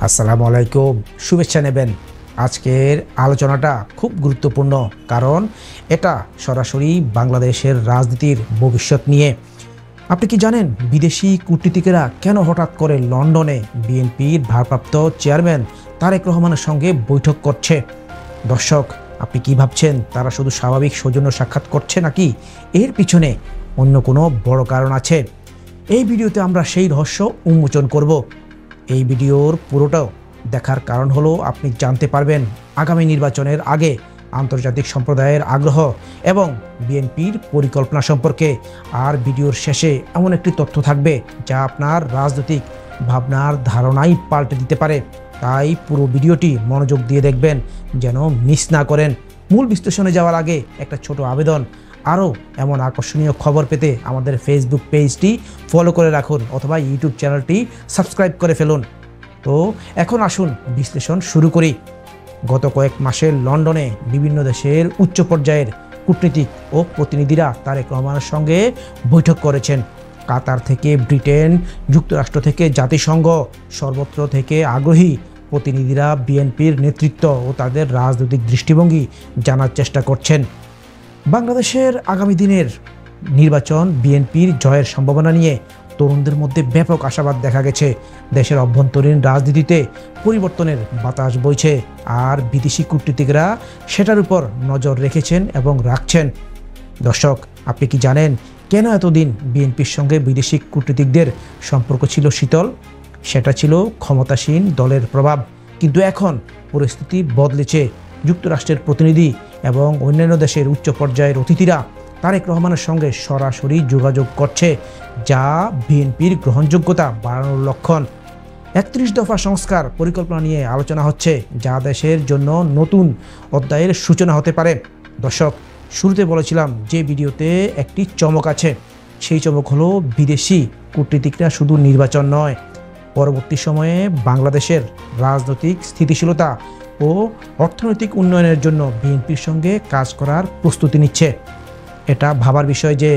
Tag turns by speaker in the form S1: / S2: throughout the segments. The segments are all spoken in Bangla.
S1: আসসালামু আলাইকুম, শুভেচ্ছা নেবেন। আজকের আলোচনাটা খুব গুরুত্বপূর্ণ, কারণ এটা সরাসরি বাংলাদেশের রাজনীতির ভবিষ্যৎ নিয়ে। আপনি কি জানেন বিদেশি কূটনীতিকেরা কেন হঠাৎ করে লন্ডনে বিএনপির ভারপ্রাপ্ত চেয়ারম্যান তারেক রহমানের সঙ্গে বৈঠক করছে? দর্শক, আপনি কি ভাবছেন তারা শুধু স্বাভাবিক সৌজন্য সাক্ষাৎ করছে, নাকি এর পিছনে অন্য কোনো বড় কারণ আছে? এই ভিডিওতে আমরা সেই রহস্য উন্মোচন করব। এই ভিডিওর পুরোটাও দেখার কারণ হলো আপনি জানতে পারবেন আগামী নির্বাচনের আগে আন্তর্জাতিক সম্প্রদায়ের আগ্রহ এবং বিএনপির পরিকল্পনা সম্পর্কে। আর ভিডিওর শেষে এমন একটি তথ্য থাকবে যা আপনার রাজনৈতিক ভাবনার ধারণাই পাল্টে দিতে পারে। তাই পুরো ভিডিওটি মনোযোগ দিয়ে দেখবেন, যেন মিস না করেন। মূল বিশ্লেষণে যাওয়ার আগে একটা ছোট আবেদন, আরও এমন আকর্ষণীয় খবর পেতে আমাদের ফেসবুক পেজটি ফলো করে রাখুন অথবা ইউটিউব চ্যানেলটি সাবস্ক্রাইব করে ফেলুন। তো এখন আসুন বিশ্লেষণ শুরু করি। গত কয়েক মাসে লন্ডনে বিভিন্ন দেশের উচ্চ পর্যায়ের কূটনীতিক ও প্রতিনিধিরা তারেক রহমানের সঙ্গে বৈঠক করেছেন। কাতার থেকে ব্রিটেন, যুক্তরাষ্ট্র থেকে জাতিসংঘ, সর্বত্র থেকে আগ্রহী প্রতিনিধিরা বিএনপির নেতৃত্ব ও তাদের রাজনৈতিক দৃষ্টিভঙ্গি জানার চেষ্টা করছেন। বাংলাদেশের আগামী দিনের নির্বাচন, বিএনপির জয়ের সম্ভাবনা নিয়ে তরুণদের মধ্যে ব্যাপক আশাবাদ দেখা গেছে। দেশের অভ্যন্তরীণ রাজনীতিতে পরিবর্তনের বাতাস বইছে, আর বিদেশি কূটনীতিকরা সেটার উপর নজর রেখেছেন এবং রাখছেন। দর্শক, আপনি কি জানেন কেন এতদিন বিএনপির সঙ্গে বিদেশি কূটনীতিকদের সম্পর্ক ছিল শীতল? সেটা ছিল ক্ষমতাসীন দলের প্রভাব। কিন্তু এখন পরিস্থিতি বদলেছে। যুক্তরাষ্ট্রের প্রতিনিধি এবং অন্যান্য দেশের উচ্চ পর্যায়ের অতিথিরা তারেক রহমানের সঙ্গে সরাসরি যোগাযোগ করছে, যা বিএনপির গ্রহণযোগ্যতা বাড়ানোর লক্ষণ। ৩১ দফা সংস্কার পরিকল্পনা নিয়ে আলোচনা হচ্ছে, যা দেশের জন্য নতুন অধ্যায়ের সূচনা হতে পারে। দর্শক, শুরুতে বলেছিলাম যে ভিডিওতে একটি চমক আছে। সেই চমক হলো বিদেশি কূটনীতিকরা শুধু নির্বাচন নয়, পরবর্তী সময়ে বাংলাদেশের রাজনৈতিক স্থিতিশীলতা ও অর্থনৈতিক উন্নয়নের জন্য বিএনপির সঙ্গে কাজ করার প্রস্তুতি নিচ্ছে। এটা ভাবার বিষয় যে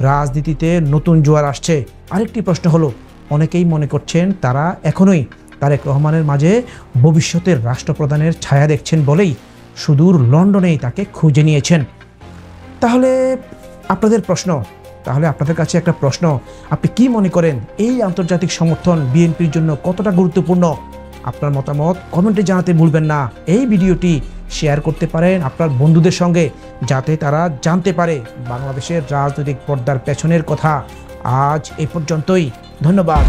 S1: রাজনীতিতে নতুন জোয়ার আসছে। আরেকটি প্রশ্ন হলো, অনেকেই মনে করছেন তারা এখনোই তারেক রহমানের মাঝে ভবিষ্যতের রাষ্ট্রপ্রধানের ছায়া দেখছেন বলেই সুদূর লন্ডনেই তাকে খুঁজে নিয়েছেন। তাহলে আপনাদের কাছে একটা প্রশ্ন, আপনি কি মনে করেন এই আন্তর্জাতিক সমর্থন বিএনপির জন্য কতটা গুরুত্বপূর্ণ? আপনার মতামত কমেন্টে জানাতে ভুলবেন না। এই ভিডিওটি শেয়ার করতে পারেন আপনার বন্ধুদের সঙ্গে, যাতে তারা জানতে পারে বাংলাদেশের রাজনৈতিক পর্দার পেছনের কথা। আজ এই পর্যন্তই, ধন্যবাদ।